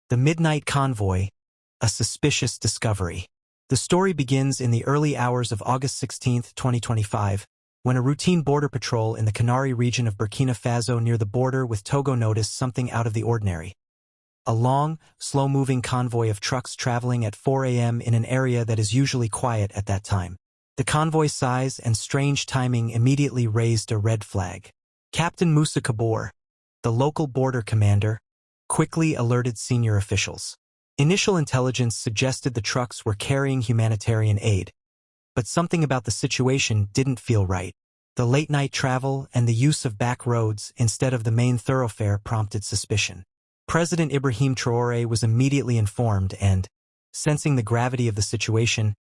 The Midnight Convoy, a suspicious discovery. The story begins in the early hours of August 16, 2025, when a routine border patrol in the Canary region of Burkina Faso near the border with Togo noticed something out of the ordinary. A long, slow-moving convoy of trucks traveling at 4 a.m. in an area that is usually quiet at that time. The convoy's size and strange timing immediately raised a red flag. Captain Musa Kabor, the local border commander, quickly alerted senior officials. Initial intelligence suggested the trucks were carrying humanitarian aid, but something about the situation didn't feel right. The late-night travel and the use of back roads instead of the main thoroughfare prompted suspicion. President Ibrahim Traoré was immediately informed and, sensing the gravity of the situation,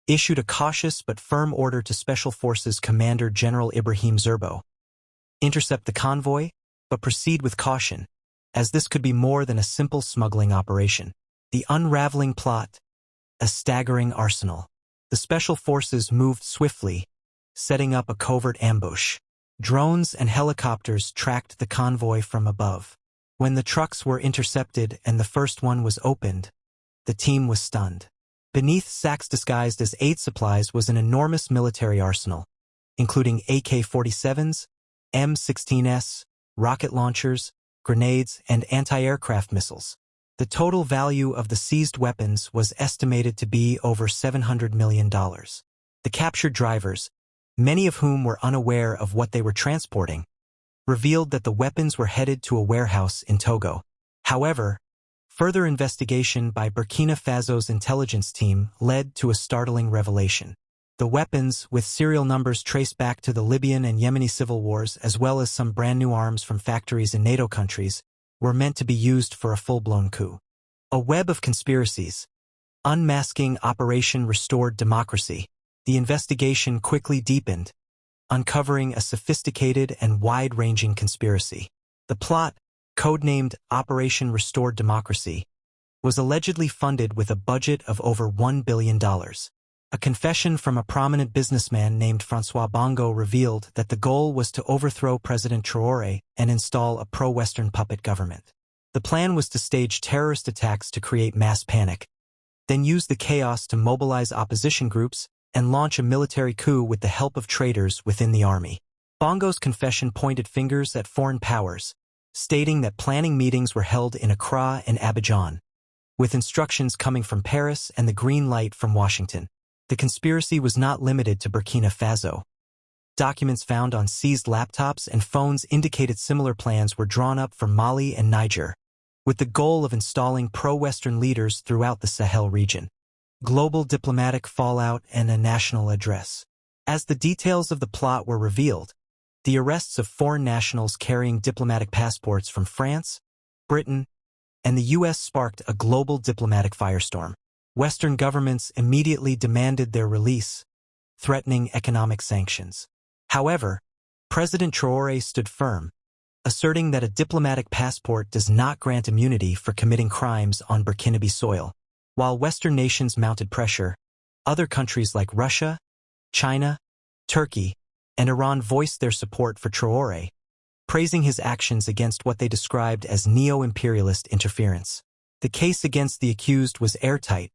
issued a cautious but firm order to Special Forces Commander General Ibrahim Zerbo. Intercept the convoy, but proceed with caution, as this could be more than a simple smuggling operation. The unraveling plot, a staggering arsenal. The Special Forces moved swiftly, setting up a covert ambush. Drones and helicopters tracked the convoy from above. When the trucks were intercepted and the first one was opened, the team was stunned. Beneath sacks disguised as aid supplies was an enormous military arsenal, including AK-47s, M16s, rocket launchers, grenades, and anti-aircraft missiles. The total value of the seized weapons was estimated to be over $700 million. The captured drivers, many of whom were unaware of what they were transporting, revealed that the weapons were headed to a warehouse in Togo. However, further investigation by Burkina Faso's intelligence team led to a startling revelation. The weapons, with serial numbers traced back to the Libyan and Yemeni civil wars as well as some brand new arms from factories in NATO countries, were meant to be used for a full-blown coup. A web of conspiracies. Unmasking Operation Restored Democracy. The investigation quickly deepened, uncovering a sophisticated and wide-ranging conspiracy. The plot, codenamed Operation Restored Democracy, was allegedly funded with a budget of over $1 billion. A confession from a prominent businessman named François Bongo revealed that the goal was to overthrow President Traoré and install a pro-Western puppet government. The plan was to stage terrorist attacks to create mass panic, then use the chaos to mobilize opposition groups and launch a military coup with the help of traitors within the army. Bongo's confession pointed fingers at foreign powers, stating that planning meetings were held in Accra and Abidjan, with instructions coming from Paris and the green light from Washington. The conspiracy was not limited to Burkina Faso. Documents found on seized laptops and phones indicated similar plans were drawn up for Mali and Niger, with the goal of installing pro-Western leaders throughout the Sahel region. Global diplomatic fallout and a national address. As the details of the plot were revealed, the arrests of foreign nationals carrying diplomatic passports from France, Britain, and the U.S. sparked a global diplomatic firestorm. Western governments immediately demanded their release, threatening economic sanctions. However, President Traoré stood firm, asserting that a diplomatic passport does not grant immunity for committing crimes on Burkinabe soil. While Western nations mounted pressure, other countries like Russia, China, Turkey, and Iran voiced their support for Traoré, praising his actions against what they described as neo-imperialist interference. The case against the accused was airtight,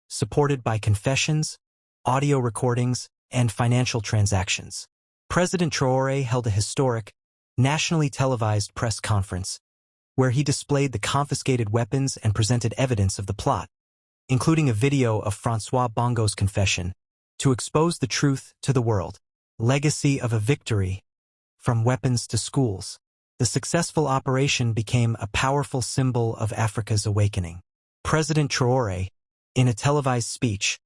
supported by confessions, audio recordings, and financial transactions. President Traoré held a historic, nationally televised press conference, where he displayed the confiscated weapons and presented evidence of the plot, including a video of François Bongo's confession, to expose the truth to the world. Legacy of a victory, from weapons to schools. The successful operation became a powerful symbol of Africa's awakening. President Traoré, in a televised speech,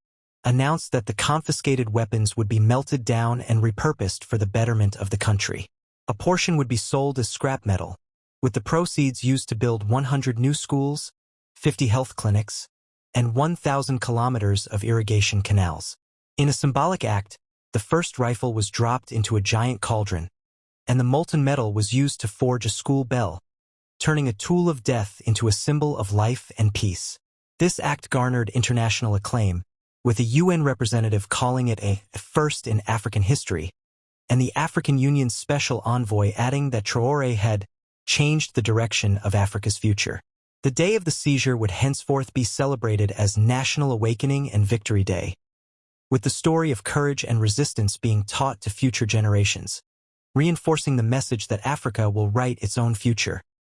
announced that the confiscated weapons would be melted down and repurposed for the betterment of the country. A portion would be sold as scrap metal, with the proceeds used to build 100 new schools, 50 health clinics, and 1,000 kilometers of irrigation canals. In a symbolic act, the first rifle was dropped into a giant cauldron, and the molten metal was used to forge a school bell, turning a tool of death into a symbol of life and peace. This act garnered international acclaim, with a UN representative calling it a first in African history, and the African Union's special envoy adding that Traoré had changed the direction of Africa's future. The The day of the seizure would henceforth be celebrated as National Awakening and Victory Day, with the story of courage and resistance being taught to future generations, reinforcing the message that Africa will write its own future.